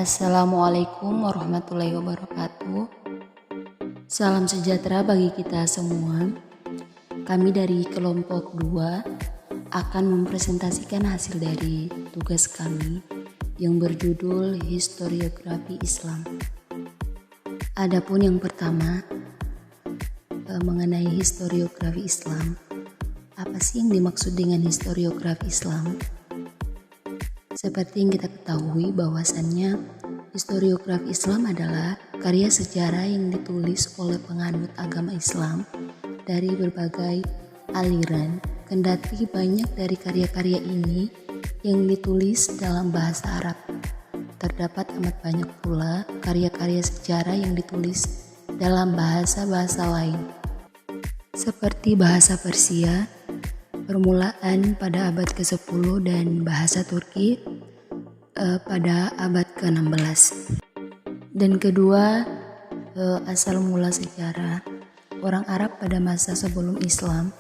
Assalamualaikum warahmatullahi wabarakatuh. Salam sejahtera bagi kita semua. Kami dari kelompok 2 akan mempresentasikan hasil dari tugas kami yang berjudul Historiografi Islam. Adapun yang pertama mengenai historiografi Islam. Apa sih yang dimaksud dengan historiografi Islam? Seperti yang kita ketahui bahwasannya historiografi Islam adalah karya sejarah yang ditulis oleh penganut agama Islam dari berbagai aliran. Kendati banyak dari karya-karya ini yang ditulis dalam bahasa Arab, terdapat amat banyak pula karya-karya sejarah yang ditulis dalam bahasa-bahasa lain, seperti bahasa Persia, permulaan pada abad ke-10 dan bahasa Turki pada abad ke-16. Dan kedua, asal mula sejarah. Orang Arab pada masa sebelum Islam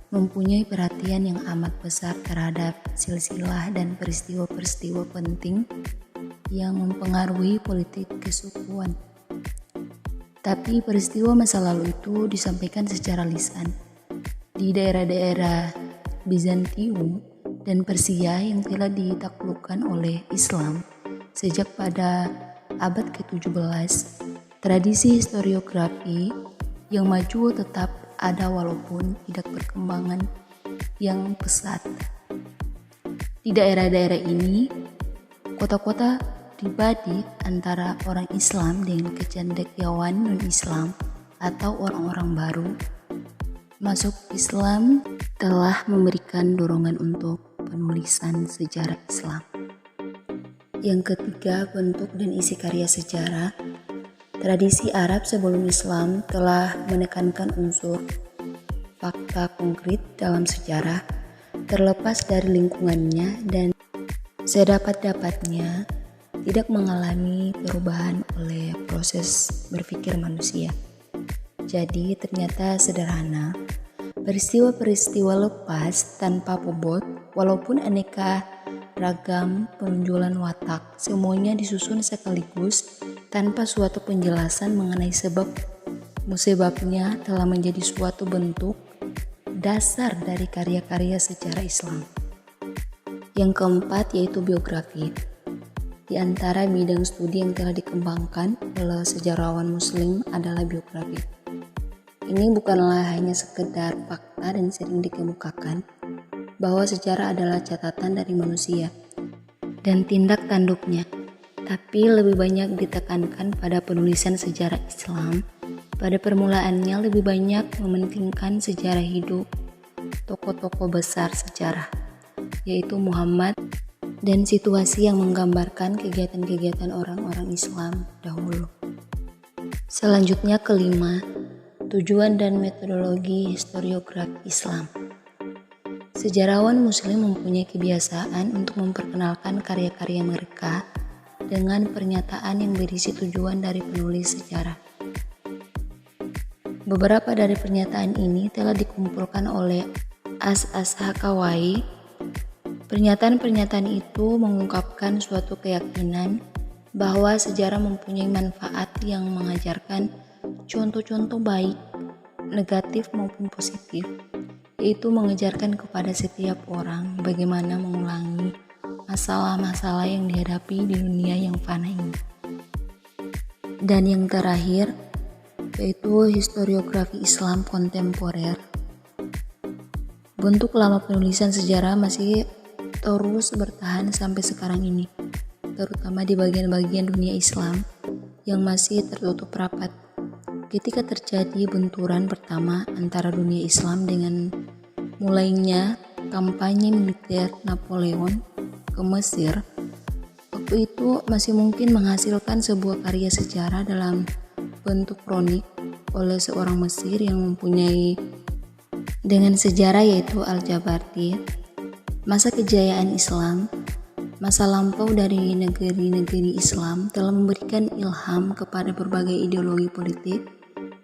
mempunyai perhatian yang amat besar terhadap silsilah dan peristiwa-peristiwa penting yang mempengaruhi politik kesukuan. Tapi peristiwa masa lalu itu disampaikan secara lisan di daerah-daerah Bizantium dan Persia yang telah ditaklukkan oleh Islam sejak pada abad ke-17. Tradisi historiografi yang maju tetap ada walaupun tidak perkembangan yang pesat. Di daerah-daerah ini, kota-kota pribadi antara orang Islam dengan kecendekiawan non-Islam atau orang-orang baru masuk Islam telah memberikan dorongan untuk penulisan sejarah Islam. Yang ketiga, bentuk dan isi karya sejarah. Tradisi Arab sebelum Islam telah menekankan unsur fakta konkret dalam sejarah, terlepas dari lingkungannya dan sedapat-dapatnya tidak mengalami perubahan oleh proses berpikir manusia. Jadi ternyata sederhana. Peristiwa-peristiwa lepas tanpa bobot, walaupun aneka ragam penunjulan watak, semuanya disusun sekaligus tanpa suatu penjelasan mengenai sebabnya telah menjadi suatu bentuk dasar dari karya-karya sejarah Islam. Yang keempat yaitu biografi. Di antara bidang studi yang telah dikembangkan oleh sejarawan muslim adalah biografi. Ini bukanlah hanya sekedar fakta dan sering dikemukakan bahwa sejarah adalah catatan dari manusia dan tindak tanduknya, tapi lebih banyak ditekankan pada penulisan sejarah Islam. Pada permulaannya lebih banyak mementingkan sejarah hidup tokoh-tokoh besar sejarah, yaitu Muhammad, dan situasi yang menggambarkan kegiatan-kegiatan orang-orang Islam dahulu. Selanjutnya kelima, tujuan dan metodologi historiografi Islam. Sejarawan muslim mempunyai kebiasaan untuk memperkenalkan karya-karya mereka dengan pernyataan yang berisi tujuan dari penulis sejarah. Beberapa dari pernyataan ini telah dikumpulkan oleh As-Hakawai. Pernyataan-pernyataan itu mengungkapkan suatu keyakinan bahwa sejarah mempunyai manfaat yang mengajarkan contoh-contoh baik, negatif maupun positif, yaitu mengajarkan kepada setiap orang bagaimana mengulangi masalah-masalah yang dihadapi di dunia yang fana ini. Dan yang terakhir, yaitu historiografi Islam kontemporer. Bentuk lama penulisan sejarah masih terus bertahan sampai sekarang ini, terutama di bagian-bagian dunia Islam yang masih tertutup rapat. Ketika terjadi benturan pertama antara dunia Islam dengan mulainya kampanye militer Napoleon ke Mesir, waktu itu masih mungkin menghasilkan sebuah karya sejarah dalam bentuk kronik oleh seorang Mesir yang mempunyai dengan sejarah yaitu Al-Jabarti. Masa kejayaan Islam, masa lampau dari negeri-negeri Islam telah memberikan ilham kepada berbagai ideologi politik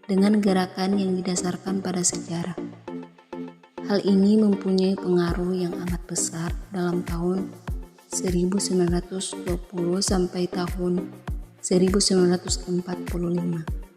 dengan gerakan yang didasarkan pada sejarah. Hal ini mempunyai pengaruh yang amat besar dalam tahun 1920 sampai tahun 1945.